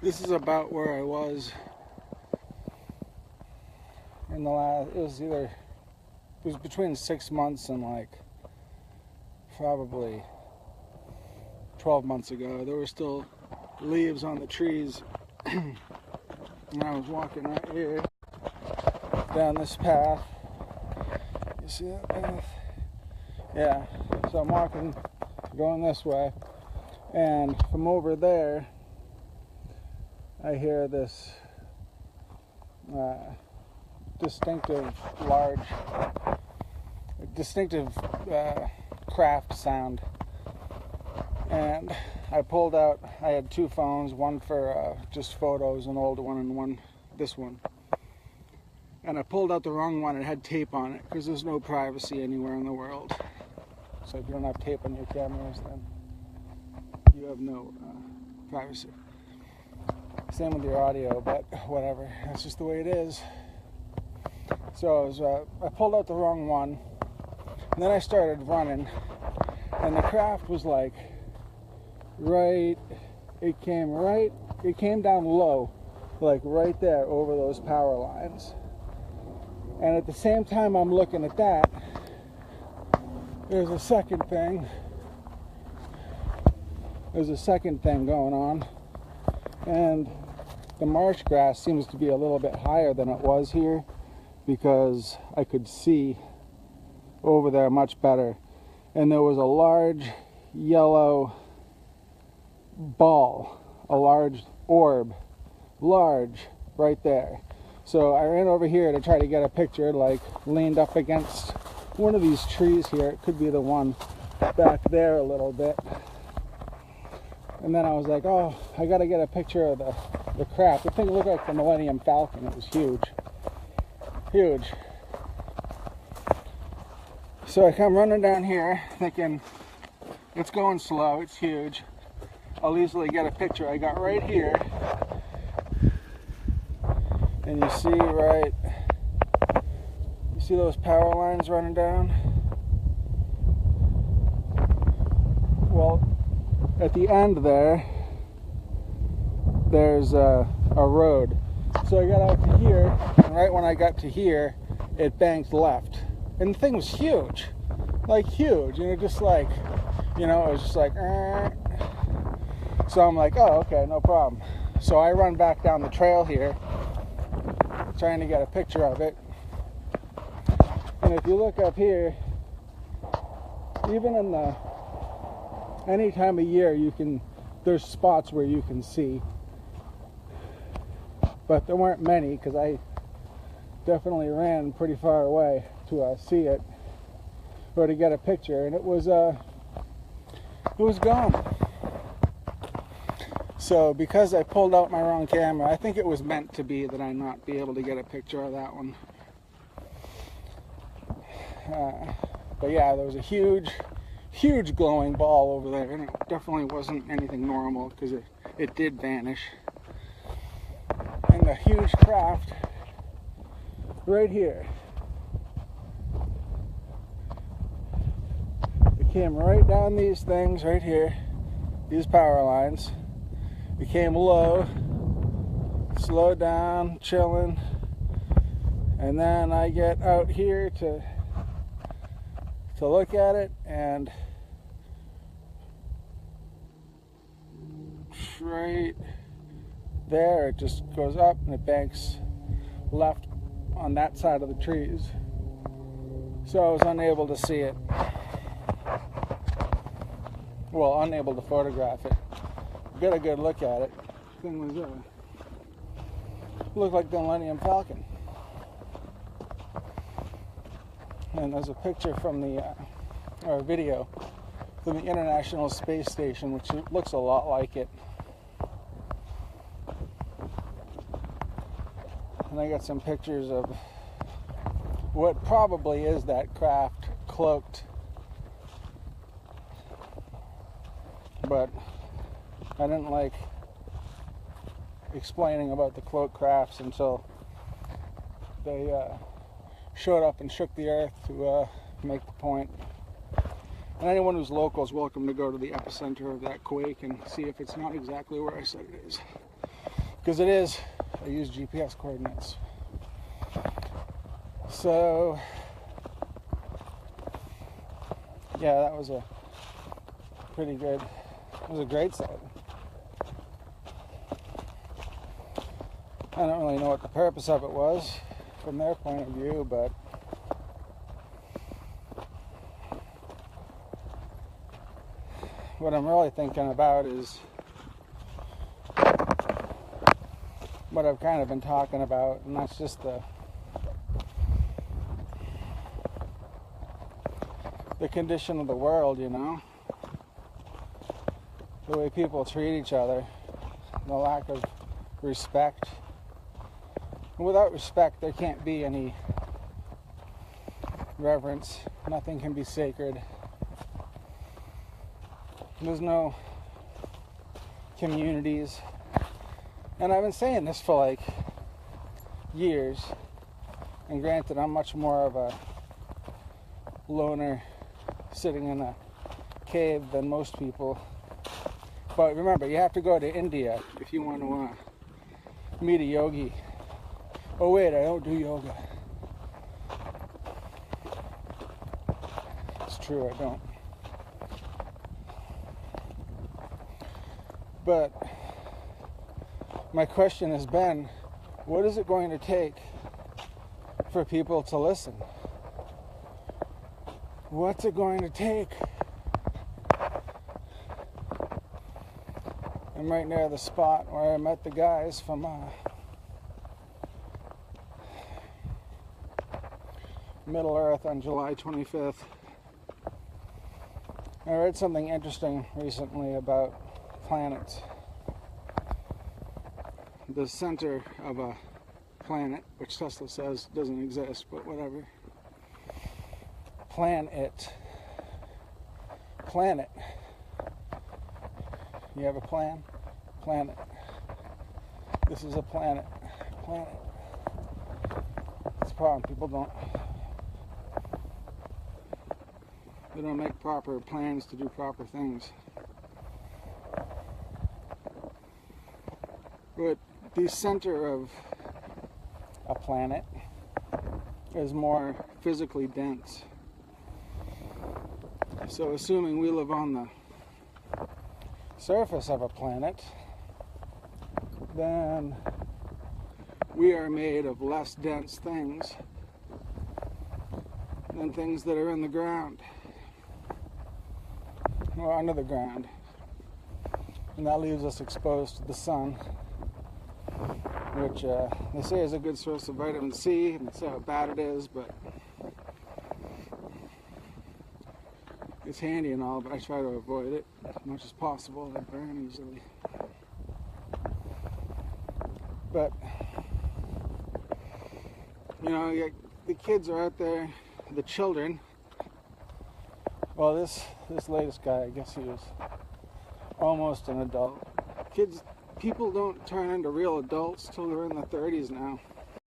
This is about where I was in the last, it was between 6 months and like probably 12 months ago. There were still leaves on the trees. And I was walking right here down this path. You see that path? Yeah. So I'm walking, going this way, and from over there I hear this distinctive craft sound. And I pulled out, I had two phones, one for just photos, an old one, and this one. And I pulled out the wrong one. It had tape on it because there's no privacy anywhere in the world. So if you don't have tape on your cameras, then you have no privacy. Same with your audio, but whatever. That's just the way it is. So I pulled out the wrong one, and then I started running, and the craft was like it came down low, like right there over those power lines. And at the same time I'm looking at that, there's a second thing going on, and the marsh grass seems to be a little bit higher than it was here, because I could see over there much better. And there was a large yellow ball, a large orb, right there. So I ran over here to try to get a picture, like leaned up against one of these trees here. It could be the one back there a little bit. And then I was like, oh, I gotta get a picture of the craft. The thing looked like the Millennium Falcon. It was huge. So I come running down here thinking, it's going slow, it's huge, I'll easily get a picture. I got right here, and you see those power lines running down? Well, at the end there's a road. So I got out to here, and right when I got to here, it banked left. And the thing was huge, just like, it was just like, So I'm like, oh, okay, no problem. So I run back down the trail here, trying to get a picture of it. And if you look up here, even in any time of year, there's spots where you can see. But there weren't many, because I definitely ran pretty far away to see it, or to get a picture, and it was gone. So because I pulled out my wrong camera, I think it was meant to be that I not be able to get a picture of that one. But yeah, there was a huge glowing ball over there, and it definitely wasn't anything normal, because it did vanish. And the huge craft right here, it came right down these things right here, these power lines. It came low, slowed down, chilling, and then I get out here to look at it, and right there it just goes up and it banks left on that side of the trees. So I was unable to see it. Well, unable to photograph it. Get a good look at it. The thing was looked like the Millennium Falcon. And there's a picture from or a video from the International Space Station, which looks a lot like it. And I got some pictures of what probably is that craft, cloaked. But I didn't like explaining about the cloaked crafts until they showed up and shook the earth to make the point. And anyone who's local is welcome to go to the epicenter of that quake and see if it's not exactly where I said it is. because it is, I use GPS coordinates. So yeah, that was a pretty good, it was a great sighting. I don't really know what the purpose of it was from their point of view, but what I'm really thinking about is what I've kind of been talking about, and that's just the condition of the world, you know, the way people treat each other, the lack of respect. And without respect, there can't be any reverence. Nothing can be sacred. There's no communities. And I've been saying this for like years. And granted, I'm much more of a loner sitting in a cave than most people. But remember, you have to go to India if you want to meet a yogi. Oh wait, I don't do yoga. It's true, I don't. But my question has been, what is it going to take for people to listen? What's it going to take? I'm right near the spot where I met the guys from Middle Earth on July 25th. I read something interesting recently about planets. The center of a planet, which Tesla says doesn't exist, but whatever. Planet. You have a plan? Planet. This is a planet. Planet. It's a problem. People don't make proper plans to do proper things. But the center of a planet is more physically dense. So assuming we live on the surface of a planet, then we are made of less dense things than things that are in the ground or under the ground. And that leaves us exposed to the sun, which they say is a good source of vitamin C, and they say how bad it is, but it's handy and all, but I try to avoid it as much as possible. They burn easily. But, you know, the kids are out there, the children. Well, this latest guy, I guess he was almost an adult. People don't turn into real adults till they're in their 30s now.